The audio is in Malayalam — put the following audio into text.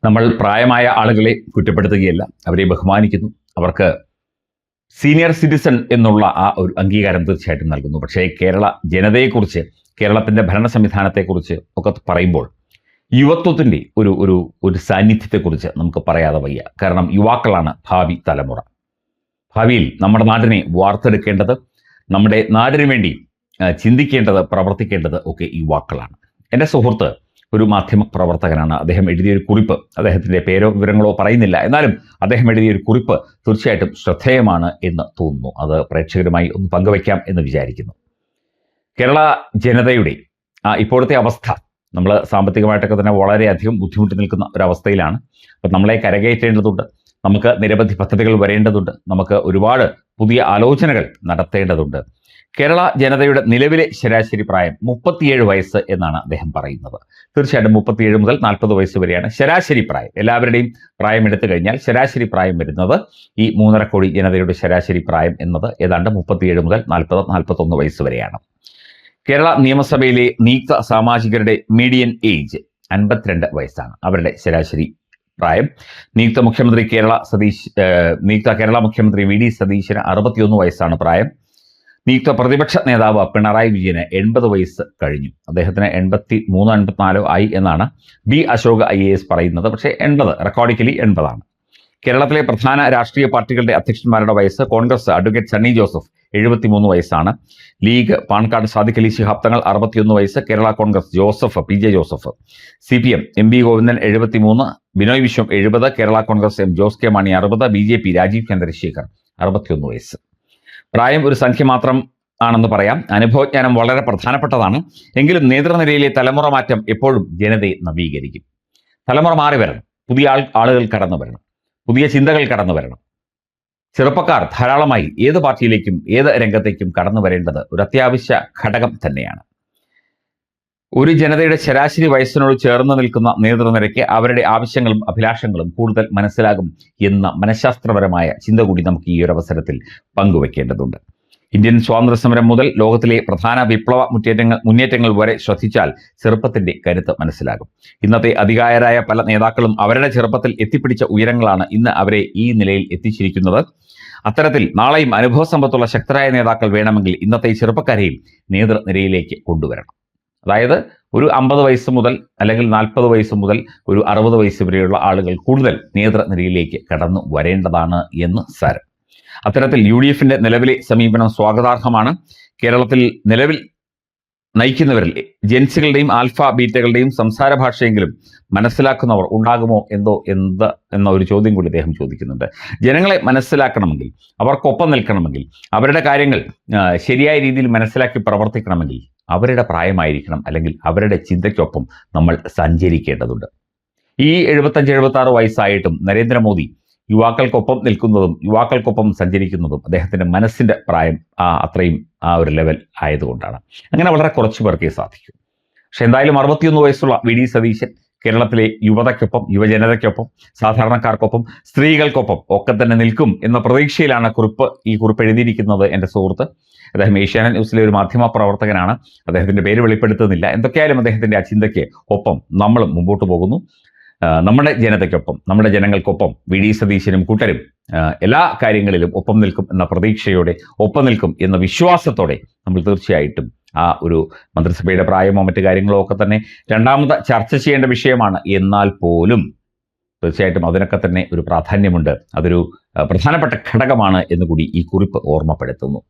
നമ്മൾ പ്രായമായ ആളുകളെ കുറ്റപ്പെടുത്തുകയല്ല, അവരെ ബഹുമാനിക്കുന്നു. അവർക്ക് സീനിയർ സിറ്റിസൺ എന്നുള്ള ആ ഒരു അംഗീകാരം തീർച്ചയായിട്ടും നൽകുന്നു. പക്ഷേ കേരള ജനതയെക്കുറിച്ച്, കേരളത്തിൻ്റെ ഭരണ സംവിധാനത്തെക്കുറിച്ച് ഒക്കെ പറയുമ്പോൾ യുവത്വത്തിൻ്റെ ഒരു ഒരു ഒരു സാന്നിധ്യത്തെക്കുറിച്ച് നമുക്ക് പറയാതെ വയ്യ. കാരണം യുവാക്കളാണ് ഭാവി തലമുറ. ഭാവിയിൽ നമ്മുടെ നാടിനെ വാർത്തെടുക്കേണ്ടത്, നമ്മുടെ നാടിനു വേണ്ടി ചിന്തിക്കേണ്ടത്, പ്രവർത്തിക്കേണ്ടത് ഒക്കെ യുവാക്കളാണ്. എൻ്റെ സുഹൃത്ത് ഒരു മാധ്യമ പ്രവർത്തകനാണ്. അദ്ദേഹം എഴുതിയൊരു കുറിപ്പ്, അദ്ദേഹത്തിൻ്റെ പേരോ വിവരങ്ങളോ പറയുന്നില്ല, എന്നാലും അദ്ദേഹം എഴുതിയൊരു കുറിപ്പ് തീർച്ചയായിട്ടും ശ്രദ്ധേയമാണ് എന്ന് തോന്നുന്നു. അത് പ്രേക്ഷകരുമായി ഒന്ന് പങ്കുവയ്ക്കാം എന്ന് വിചാരിക്കുന്നു. കേരള ജനതയുടെ ഇപ്പോഴത്തെ അവസ്ഥ, നമ്മൾ സാമ്പത്തികമായിട്ടൊക്കെ തന്നെ വളരെയധികം ബുദ്ധിമുട്ടി നിൽക്കുന്ന ഒരവസ്ഥയിലാണ്. അപ്പം നമ്മളെ കരകയറ്റേണ്ടതുണ്ട്, നമുക്ക് നിരവധി പദ്ധതികൾ വരേണ്ടതുണ്ട്, നമുക്ക് ഒരുപാട് പുതിയ ആലോചനകൾ നടത്തേണ്ടതുണ്ട്. കേരള ജനതയുടെ നിലവിലെ ശരാശരി പ്രായം 37 വയസ്സ് എന്നാണ് അദ്ദേഹം പറയുന്നത്. തീർച്ചയായിട്ടും 37 മുതൽ 40 വയസ്സ് വരെയാണ് ശരാശരി പ്രായം. എല്ലാവരുടെയും പ്രായം എടുത്തു കഴിഞ്ഞാൽ ശരാശരി പ്രായം വരുന്നത് ഈ 3.5 കോടി ജനതയുടെ ശരാശരി പ്രായം എന്നത് ഏതാണ്ട് 37 മുതൽ 40-41 വയസ്സ് വരെയാണ്. കേരള നിയമസഭയിലെ നിയുക്ത സാമാജികരുടെ മീഡിയൻ ഏജ് 52 വയസ്സാണ്, അവരുടെ ശരാശരി പ്രായം. നിയുക്ത കേരള മുഖ്യമന്ത്രി വി ഡി സതീശന് 61 വയസ്സാണ് പ്രായം. നിയുക്ത പ്രതിപക്ഷ നേതാവ് പിണറായി വിജയന് 80 വയസ്സ് കഴിഞ്ഞു. അദ്ദേഹത്തിന് 83-84 ആയി എന്നാണ് ബി അശോക് IAS പറയുന്നത്. പക്ഷേ 80 റെക്കോർഡിക്കലി 80 ആണ്. കേരളത്തിലെ പ്രധാന രാഷ്ട്രീയ പാർട്ടികളുടെ അധ്യക്ഷന്മാരുടെ വയസ്സ്: കോൺഗ്രസ് അഡ്വക്കേറ്റ് സണ്ണി ജോസഫ് 73 വയസ്സാണ്. ലീഗ് പാണക്കാട് സാദിഖ് അലി ശിഹാബ് തങ്ങൾ 61 വയസ്സ്. Kerala Congress PJ Joseph. CPM MB Govindan 73, Binoy Viswam 70, Kerala Congress Jose K Mani 60, BJP Rajeev Chandrasekhar 61 വയസ്സ്. പ്രായം ഒരു സംഖ്യ മാത്രം ആണെന്ന് പറയാം. അനുഭവജ്ഞാനം വളരെ പ്രധാനപ്പെട്ടതാണ്. എങ്കിലും നേതൃനിരയിലെ തലമുറ മാറ്റം എപ്പോഴും ജനതയെ നവീകരിക്കും. തലമുറ മാറി വരണം, പുതിയ ആളുകൾ കടന്നു വരണം, പുതിയ ചിന്തകൾ കടന്നു വരണം. ചെറുപ്പക്കാർ ധാരാളമായി ഏത് പാർട്ടിയിലേക്കും ഏത് രംഗത്തേക്കും കടന്നു വരേണ്ടത് ഒരു അത്യാവശ്യ ഘടകം തന്നെയാണ്. ഒരു ജനതയുടെ ശരാശരി വയസ്സിനോട് ചേർന്ന് നിൽക്കുന്ന നേതൃനിരയ്ക്ക് അവരുടെ ആവശ്യങ്ങളും അഭിലാഷങ്ങളും കൂടുതൽ മനസ്സിലാകും എന്ന മനഃശാസ്ത്രപരമായ ചിന്ത കൂടി നമുക്ക് ഈ ഒരു അവസരത്തിൽ പങ്കുവെക്കേണ്ടതുണ്ട്. ഇന്ത്യൻ സ്വാതന്ത്ര്യ സമരം മുതൽ ലോകത്തിലെ പ്രധാന വിപ്ലവ മുന്നേറ്റങ്ങൾ വരെ ശ്രദ്ധിച്ചാൽ ചെറുപ്പത്തിന്റെ കരുത്ത് മനസ്സിലാകും. ഇന്നത്തെ അധികായരായ പല നേതാക്കളും അവരുടെ ചെറുപ്പത്തിൽ എത്തിപ്പിടിച്ച ഉയരങ്ങളാണ് ഇന്ന് അവരെ ഈ നിലയിൽ എത്തിച്ചിരിക്കുന്നത്. അത്തരത്തിൽ നാളെയും അനുഭവ സമ്പത്തുള്ള ശക്തരായ നേതാക്കൾ വേണമെങ്കിൽ ഇന്നത്തെ ചെറുപ്പക്കാരെയും നേതൃനിരയിലേക്ക് കൊണ്ടുവരണം. അതായത് ഒരു 50 വയസ്സ് മുതൽ അല്ലെങ്കിൽ 40 വയസ്സ് മുതൽ ഒരു 60 വയസ്സ് വരെയുള്ള ആളുകൾ കൂടുതൽ നേതൃനിരയിലേക്ക് കടന്നു വരേണ്ടതാണ് എന്ന് സാരം. അത്തരത്തിൽ UDFന്റെ നിലവിലെ സമീപനം സ്വാഗതാർഹമാണ്. കേരളത്തിൽ നിലവിൽ നയിക്കുന്നവരിൽ ജെൻസികളുടെയും ആൽഫ ബീറ്റകളുടെയും സംസാര ഭാഷയെങ്കിലും മനസ്സിലാക്കുന്നവർ ഉണ്ടാകുമോ എന്ന ഒരു ചോദ്യം കൂടി അദ്ദേഹം ചോദിക്കുന്നുണ്ട്. ജനങ്ങളെ മനസ്സിലാക്കണമെങ്കിൽ, അവർക്കൊപ്പം നിൽക്കണമെങ്കിൽ, അവരുടെ കാര്യങ്ങൾ ശരിയായ രീതിയിൽ മനസ്സിലാക്കി പ്രവർത്തിക്കണമെങ്കിൽ അവരുടെ പ്രായമായിരിക്കണം, അല്ലെങ്കിൽ അവരുടെ ചിന്തയ്ക്കൊപ്പം നമ്മൾ സഞ്ചരിക്കേണ്ടതുണ്ട്. ഈ 75-76 വയസ്സായിട്ടും നരേന്ദ്രമോദി യുവാക്കൾക്കൊപ്പം നിൽക്കുന്നതും യുവാക്കൾക്കൊപ്പം സഞ്ചരിക്കുന്നതും അദ്ദേഹത്തിൻ്റെ മനസ്സിൻ്റെ പ്രായം അത്രയും ഒരു ലെവൽ ആയതുകൊണ്ടാണ്. അങ്ങനെ വളരെ കുറച്ച് പേർക്കേ സാധിക്കൂ. പക്ഷെ എന്തായാലും 61 വയസ്സുള്ള വി ഡി സതീശൻ കേരളത്തിലെ യുവതയ്ക്കൊപ്പം, യുവജനതയ്ക്കൊപ്പം, സാധാരണക്കാർക്കൊപ്പം, സ്ത്രീകൾക്കൊപ്പം ഒക്കെ തന്നെ നിൽക്കും എന്ന പ്രതീക്ഷയിലാണ് ഈ കുറിപ്പ് എഴുതിയിരിക്കുന്നത് എൻ്റെ സുഹൃത്ത്. അദ്ദേഹം ഏഷ്യാനെറ്റ് ന്യൂസിലെ ഒരു മാധ്യമ പ്രവർത്തകനാണ്. അദ്ദേഹത്തിൻ്റെ പേര് വെളിപ്പെടുത്തുന്നില്ല. എന്തൊക്കെയായാലും അദ്ദേഹത്തിൻ്റെ ആ ചിന്തയ്ക്ക് ഒപ്പം നമ്മളും മുമ്പോട്ട് പോകുന്നു. നമ്മുടെ ജനതയ്ക്കൊപ്പം, നമ്മുടെ ജനങ്ങൾക്കൊപ്പം വി ഡി സതീശനും കൂട്ടരും എല്ലാ കാര്യങ്ങളിലും ഒപ്പം നിൽക്കും എന്ന പ്രതീക്ഷയോടെ, ഒപ്പം നിൽക്കും എന്ന വിശ്വാസത്തോടെ നമ്മൾ തീർച്ചയായിട്ടും ആ ഒരു മന്ത്രിസഭയുടെ പ്രായമോ മറ്റു കാര്യങ്ങളോ ഒക്കെ തന്നെ രണ്ടാമത് ചർച്ച ചെയ്യേണ്ട വിഷയമാണ്. എന്നാൽ പോലും തീർച്ചയായിട്ടും അതിനൊക്കെ തന്നെ ഒരു പ്രാധാന്യമുണ്ട്, അതൊരു പ്രധാനപ്പെട്ട ഘടകമാണ് എന്നുകൂടി ഈ കുറിപ്പ് ഓർമ്മപ്പെടുത്തുന്നു.